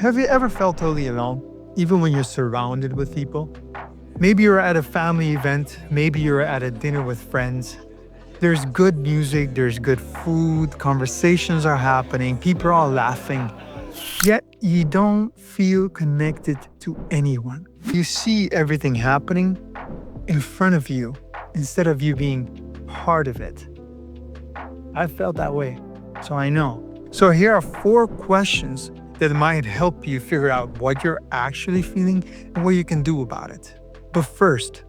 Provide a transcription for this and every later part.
Have you ever felt totally alone, even when you're surrounded with people? Maybe you're at a family event, maybe you're at a dinner with friends. There's good music, there's good food, conversations are happening, people are laughing, yet you don't feel connected to anyone. You see everything happening in front of you instead of you being part of it. I felt that way, so I know. So here are 4 questions that might help you figure out what you're actually feeling and what you can do about it. But first,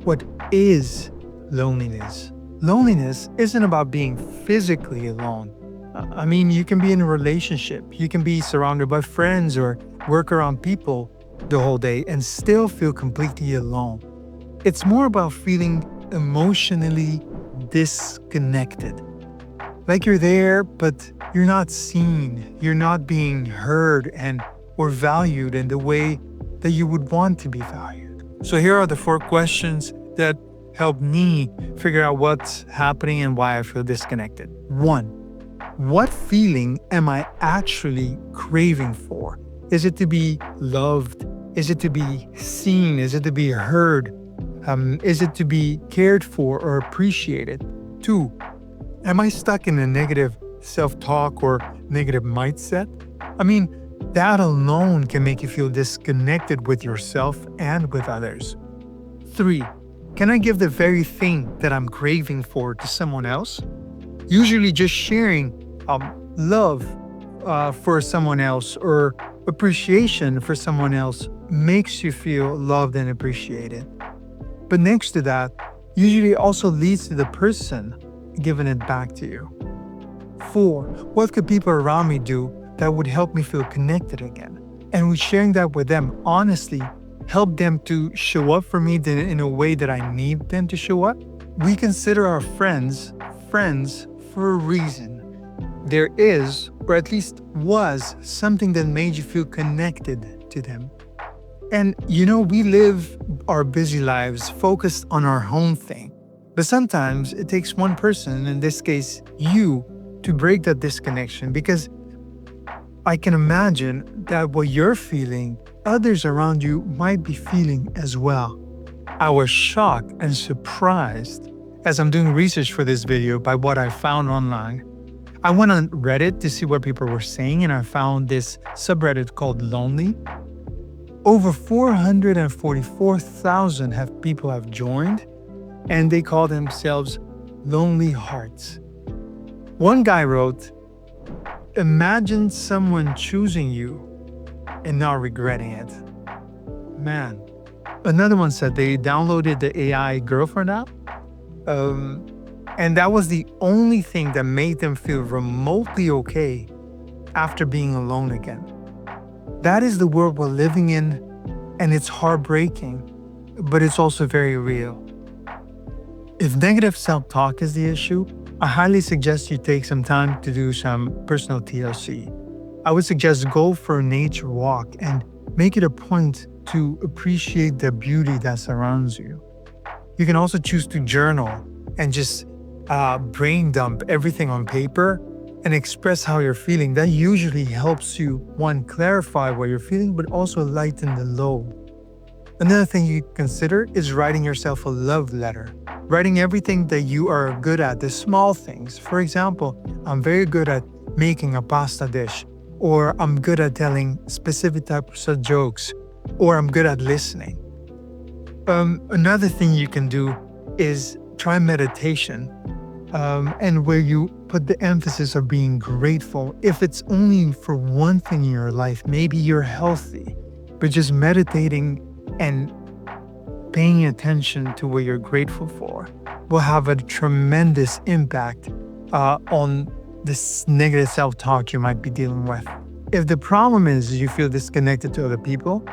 what is loneliness? Loneliness isn't about being physically alone. I mean, you can be in a relationship, you can be surrounded by friends or work around people the whole day and still feel completely alone. It's more about feeling emotionally disconnected. Like you're there, but you're not seen, you're not being heard or valued in the way that you would want to be valued. So here are the 4 questions that help me figure out what's happening and why I feel disconnected. 1. What feeling am I actually craving for? Is it to be loved? Is it to be seen? Is it to be heard? Is it to be cared for or appreciated? 2. Am I stuck in a negative self-talk or negative mindset? I mean, that alone can make you feel disconnected with yourself and with others. 3. Can I give the very thing that I'm craving for to someone else? Usually just sharing love for someone else or appreciation for someone else makes you feel loved and appreciated. But next to that, usually also leads to the person giving it back to you. 4. What could people around me do that would help me feel connected again? And with sharing that with them, honestly, help them to show up for me in a way that I need them to show up? We consider our friends for a reason. There is, or at least was, something that made you feel connected to them. And we live our busy lives focused on our own thing. But sometimes it takes one person, in this case you, to break that disconnection, because I can imagine that what you're feeling, others around you might be feeling as well. I was shocked and surprised as I'm doing research for this video by what I found online. I went on Reddit to see what people were saying, and I found this subreddit called Lonely. Over 444,000 people have joined, and they call themselves Lonely Hearts. One guy wrote, "Imagine someone choosing you and not regretting it." Man. Another one said they downloaded the AI girlfriend app, and that was the only thing that made them feel remotely okay after being alone again. That is the world we're living in, and it's heartbreaking, but it's also very real. If negative self-talk is the issue, I highly suggest you take some time to do some personal TLC. I would suggest go for a nature walk and make it a point to appreciate the beauty that surrounds you. You can also choose to journal and just brain dump everything on paper and express how you're feeling. That usually helps you, 1, clarify what you're feeling, but also lighten the load. Another thing you consider is writing yourself a love letter. Writing everything that you are good at, the small things. For example, I'm very good at making a pasta dish, or I'm good at telling specific types of jokes, or I'm good at listening. Another thing you can do is try meditation, and where you put the emphasis of being grateful. If it's only for one thing in your life, maybe you're healthy, but just meditating and paying attention to what you're grateful for will have a tremendous impact on this negative self-talk you might be dealing with. If the problem is you feel disconnected to other people,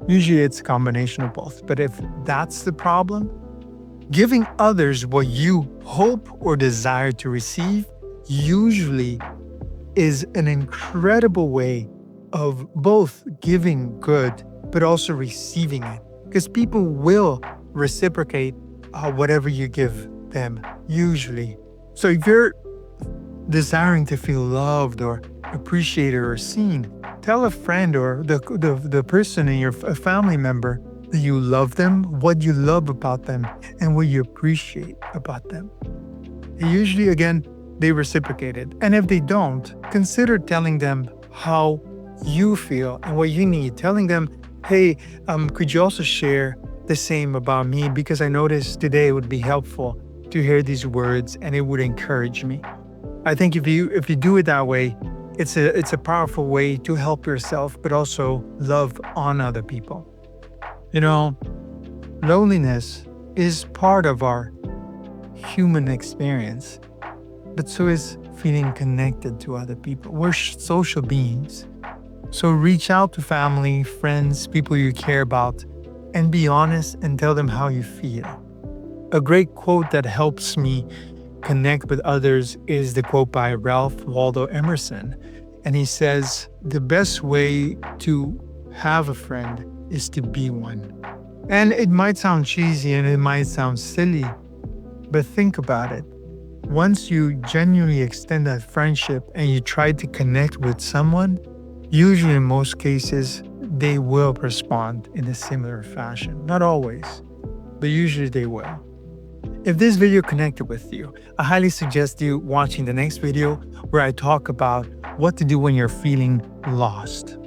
usually it's a combination of both. But if that's the problem, giving others what you hope or desire to receive usually is an incredible way of both giving good but also receiving it. Because people will reciprocate whatever you give them, usually. So if you're desiring to feel loved or appreciated or seen, Tell a friend or the person in your a family member that you love them, what you love about them, and what you appreciate about them. And usually, again, they reciprocate it. And if they don't, consider telling them how you feel and what you need. Telling them, hey, could you also share the same about me? Because I noticed today it would be helpful to hear these words and it would encourage me. I think if you do it that way, it's a powerful way to help yourself, but also love on other people. You know, loneliness is part of our human experience, but so is feeling connected to other people. We're social beings. So reach out to family, friends, people you care about, and be honest and tell them how you feel. A great quote that helps me connect with others is the quote by Ralph Waldo Emerson. And he says, the best way to have a friend is to be one. And it might sound cheesy and it might sound silly, but think about it. Once you genuinely extend that friendship and you try to connect with someone, usually in most cases, they will respond in a similar fashion. Not always, but usually they will. If this video connected with you, I highly suggest you watching the next video where I talk about what to do when you're feeling lost.